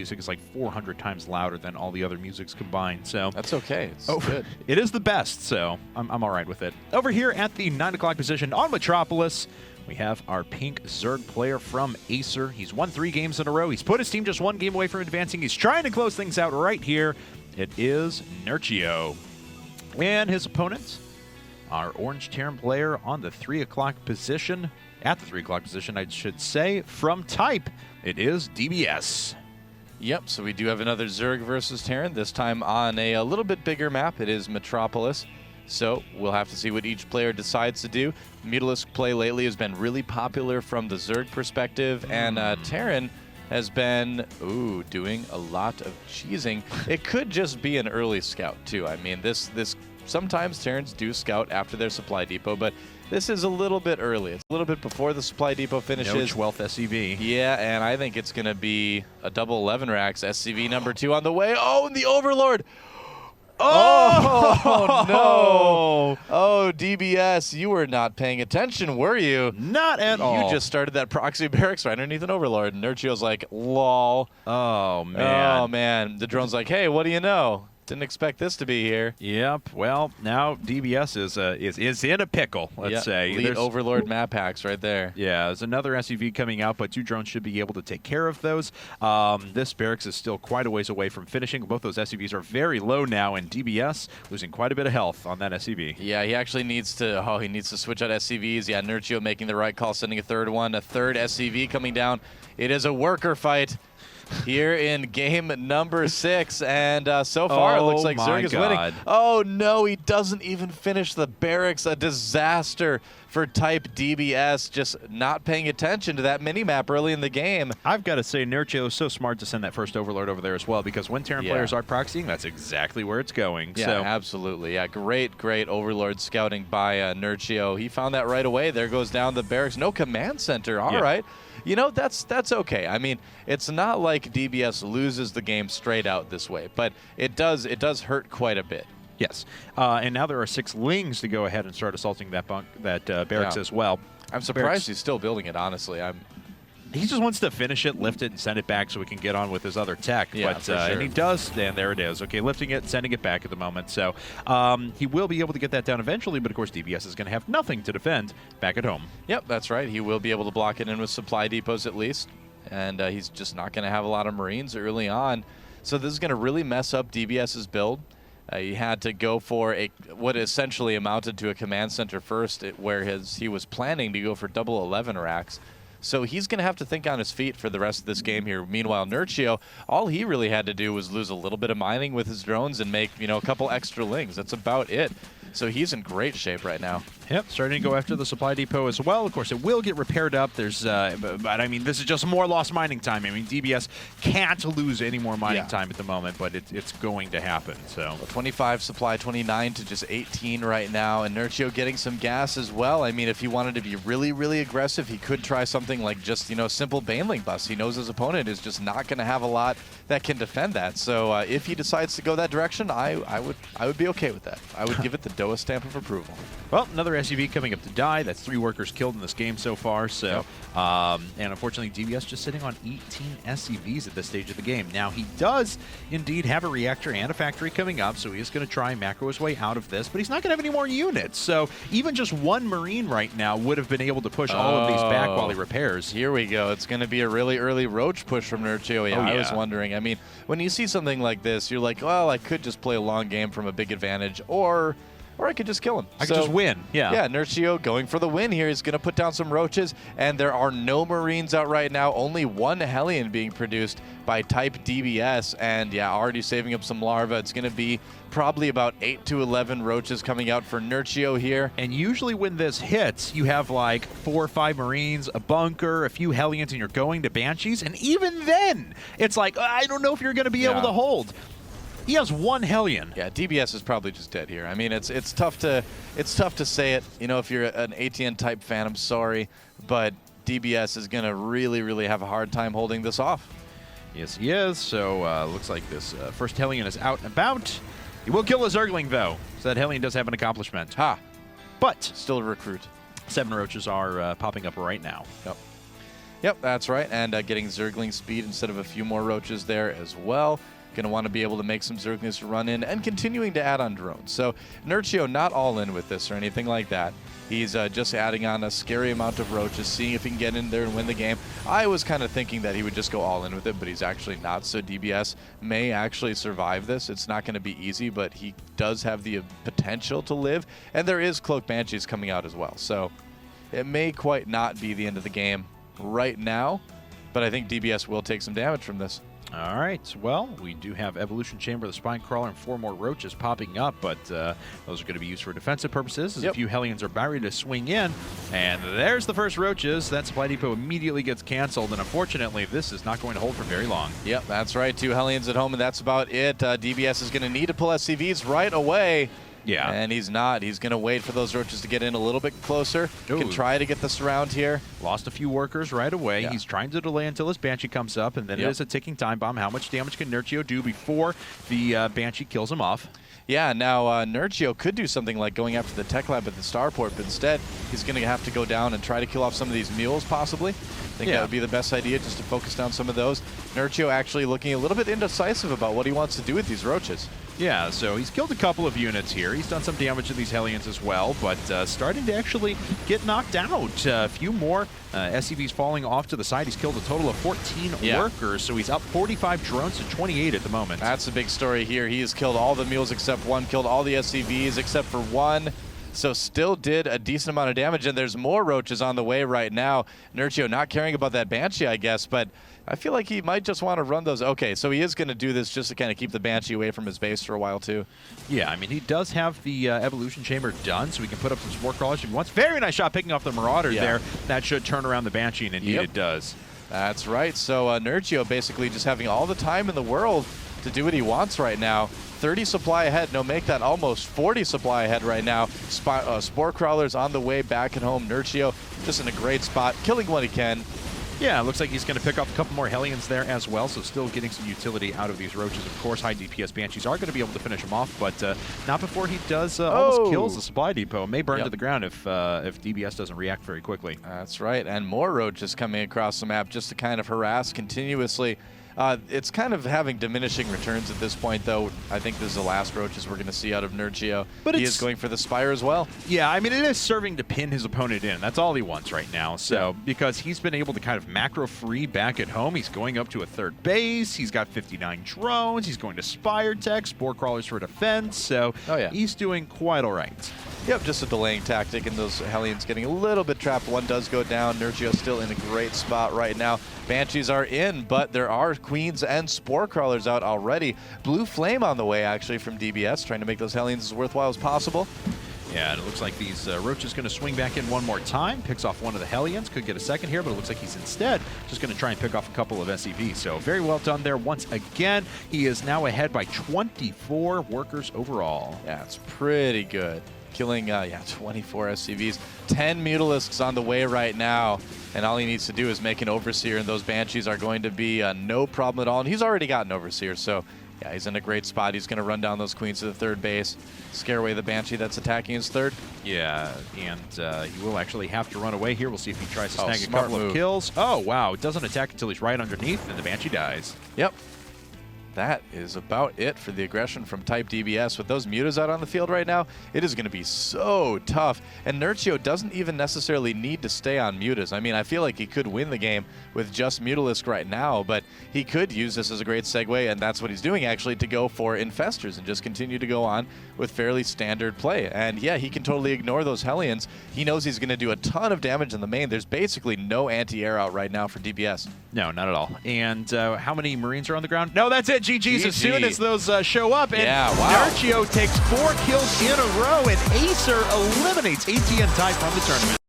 music is like 400 times louder than all the other musics combined. So that's okay. It's good. It is the best, so I'm all right with it. Over here at the 9 o'clock position on Metropolis, we have our pink Zerg player from Acer. He's won 3 games in a row. He's put his team just 1 game away from advancing. He's trying to close things out right here. It is Nerchio. And his opponent, our orange Terran player on the 3 o'clock position, at the 3 o'clock position, I should say, from Type, it is DBS. Yep, so we do have another Zerg versus Terran, this time on a little bit bigger map. It is Metropolis. So we'll have to see what each player decides to do. Mutalisk play lately has been really popular from the Zerg perspective, and Terran has been, doing a lot of cheesing. It could just be an early scout, too. I mean, this sometimes Terrans do scout after their supply depot, but this is a little bit early. It's a little bit before the supply depot finishes. No 12th SCV. Yeah, and I think it's going to be a double 11 racks. SCV number 2 on the way. Oh, and the Overlord! Oh, no. Oh, DBS, you were not paying attention, were you? Not at all. You just started that proxy barracks right underneath an Overlord. And Nerchio's like, lol. Oh, man. Oh, man. The drone's like, hey, what do you know? Didn't expect this to be here. Yep. Well, now DBS is in a pickle, let's say. Lead Overlord map hacks right there. Yeah, there's another SUV coming out, but 2 drones should be able to take care of those. This barracks is still quite a ways away from finishing. Both those SUVs are very low now, and DBS losing quite a bit of health on that SUV. Yeah, he actually needs to switch out SCVs. Yeah, Nerchio making the right call, sending a third one. A third SCV coming down. It is a worker fight here in game number 6, and so far it looks like Zerg is winning. Oh no, he doesn't even finish the barracks. A disaster for Type.DBS, just not paying attention to that mini-map early in the game. I've got to say, Nerchio is so smart to send that first Overlord over there as well, because when Terran players are proxying, that's exactly where it's going. Yeah, so. Absolutely. Yeah, great Overlord scouting by Nerchio. He found that right away. There goes down the barracks. No command center. All right. You know, that's okay. I mean, it's not like DBS loses the game straight out this way, but it does hurt quite a bit. Yes, and now there are 6 Lings to go ahead and start assaulting that barracks as well. I'm surprised he's still building it, honestly. He just wants to finish it, lift it, and send it back so he can get on with his other tech. Yeah, but, and he does, and there it is. Okay, lifting it, sending it back at the moment. So he will be able to get that down eventually, but of course DBS is going to have nothing to defend back at home. Yep, that's right. He will be able to block it in with supply depots at least, and he's just not going to have a lot of Marines early on. So this is going to really mess up DBS's build. He had to go for what essentially amounted to a command center first, where he was planning to go for double 11 racks. So he's going to have to think on his feet for the rest of this game here. Meanwhile, Nerchio, all he really had to do was lose a little bit of mining with his drones and make, a couple extra Lings. That's about it. So he's in great shape right now. Yep, starting to go after the supply depot as well. Of course, it will get repaired up. There's, but I mean, this is just more lost mining time. I mean, DBS can't lose any more mining time at the moment, but it's going to happen. So 25 supply, 29 to just 18 right now, and Nerchio getting some gas as well. I mean, if he wanted to be really, really aggressive, he could try something like just simple Baneling bust. He knows his opponent is just not going to have a lot that can defend that. So if he decides to go that direction, I would be okay with that. I would give it the DOA stamp of approval. Well, another SUV coming up to die. That's 3 workers killed in this game so far. So, and unfortunately, DBS just sitting on 18 SUVs at this stage of the game. Now, he does indeed have a reactor and a factory coming up, so he is going to try and macro his way out of this, but he's not going to have any more units. So even just 1 Marine right now would have been able to push all of these back while he repairs. Here we go. It's going to be a really early Roach push from Nerchio. I was wondering. I mean, when you see something like this, you're like, well, I could just play a long game from a big advantage, or I could just kill him. I could just win. Yeah, Nerchio going for the win here. He's going to put down some Roaches, and there are no Marines out right now. Only 1 Hellion being produced by Type.DBS, and already saving up some larva. It's going to be probably about 8 to 11 Roaches coming out for Nerchio here. And usually when this hits, you have like 4 or 5 Marines, a bunker, a few Hellions, and you're going to Banshees, and even then, it's like, I don't know if you're going to be able to hold. He has 1 Hellion. Yeah, DBS is probably just dead here. I mean, it's tough to say it. If you're an ATN type fan, I'm sorry, but DBS is going to really, really have a hard time holding this off. Yes, he is. So looks like this first Hellion is out and about. He will kill a Zergling though, so that Hellion does have an accomplishment. But still a recruit. 7 Roaches are popping up right now. Yep. Yep, that's right. And getting Zergling speed instead of a few more Roaches there as well. Going to want to be able to make some Zerglings to run in and continuing to add on drones. So Nerchio not all in with this or anything like that. He's just adding on a scary amount of Roaches, seeing if he can get in there and win the game. I was kind of thinking that he would just go all in with it, but he's actually not. So DBS may actually survive this. It's not going to be easy, but he does have the potential to live. And there is Cloak Banshees coming out as well. So it may quite not be the end of the game right now, but I think DBS will take some damage from this. All right, well, we do have Evolution Chamber, the Spine Crawler, and 4 more Roaches popping up, but those are going to be used for defensive purposes, as a few Hellions are about ready to swing in. And there's the first Roaches. That supply depot immediately gets canceled, and unfortunately, this is not going to hold for very long. Yep, that's right. 2 Hellions at home, and that's about it. DBS is going to need to pull SCVs right away. Yeah. And he's not. He's going to wait for those Roaches to get in a little bit closer. Can try to get the surround here. Lost a few workers right away. He's trying to delay until his Banshee comes up, and then it is a ticking time bomb. How much damage can Nerchio do before the Banshee kills him off? Yeah, now Nerchio could do something like going after the tech lab at the starport, but instead he's going to have to go down and try to kill off some of these mules, possibly. I think that would be the best idea, just to focus down some of those. Nerchio actually looking a little bit indecisive about what he wants to do with these Roaches. Yeah, so he's killed a couple of units here. He's done some damage to these Hellions as well, but starting to actually get knocked out. A few more SCVs falling off to the side. He's killed a total of 14 workers, so he's up 45 drones to 28 at the moment. That's a big story here. He has killed all the mules except one, killed all the SCVs except for one. So still did a decent amount of damage, and there's more Roaches on the way right now. Nerchio not caring about that Banshee, I guess, but I feel like he might just want to run those. Okay, so he is going to do this just to kind of keep the Banshee away from his base for a while, too. Yeah, I mean, he does have the Evolution Chamber done, so he can put up some Spore Crawlers if he wants. Very nice shot picking off the Marauder there. That should turn around the Banshee, and indeed it does. That's right. So Nerchio basically just having all the time in the world to do what he wants right now. 30 supply ahead. No, make that almost 40 supply ahead right now. Spore Crawlers on the way back at home. Nerchio just in a great spot, killing what he can. Yeah, it looks like he's going to pick off a couple more Hellions there as well, so still getting some utility out of these Roaches. Of course, high DPS Banshees are going to be able to finish him off, but not before he does almost kills the supply depot. May burn to the ground if DBS doesn't react very quickly. That's right, and more Roaches coming across the map just to kind of harass continuously. It's kind of having diminishing returns at this point, though. I think this is the last Roaches we're going to see out of Nerchio. But he is going for the Spire as well. Yeah, I mean, it is serving to pin his opponent in. That's all he wants right now. So, because he's been able to kind of macro-free back at home, he's going up to a third base. He's got 59 drones. He's going to Spire Tech, Spore Crawlers for defense. So, he's doing quite all right. Yep, just a delaying tactic, and those Hellions getting a little bit trapped. One does go down. Nerchio still in a great spot right now. Banshees are in, but there are Queens and Spore Crawlers out already. Blue Flame on the way, actually, from DBS, trying to make those Hellions as worthwhile as possible. Yeah, and it looks like these Roaches going to swing back in one more time. Picks off one of the Hellions. Could get a second here, but it looks like he's instead just going to try and pick off a couple of SCVs. So very well done there once again. He is now ahead by 24 workers overall. Yeah, it's pretty good. Killing, 24 SCVs. 10 Mutalisks on the way right now. And all he needs to do is make an Overseer, and those Banshees are going to be no problem at all. And he's already got an Overseer, so yeah, he's in a great spot. He's going to run down those Queens to the third base, scare away the Banshee that's attacking his third. Yeah, and he will actually have to run away here. We'll see if he tries to snag a couple of kills. Oh, wow. It doesn't attack until he's right underneath, and the Banshee dies. Yep. That is about it for the aggression from Type.DBS. With those Mutas out on the field right now, it is going to be so tough. And Nerchio doesn't even necessarily need to stay on Mutas. I mean, I feel like he could win the game with just Mutalisk right now, but he could use this as a great segue, and that's what he's doing, actually, to go for Infestors and just continue to go on with fairly standard play. And yeah, he can totally ignore those Hellions. He knows he's going to do a ton of damage in the main. There's basically no anti-air out right now for DBS. No, not at all. And how many Marines are on the ground? No, that's it. GG's as soon as those show up. And Nerchio takes 4 kills in a row, and Acer eliminates ATN Type from the tournament.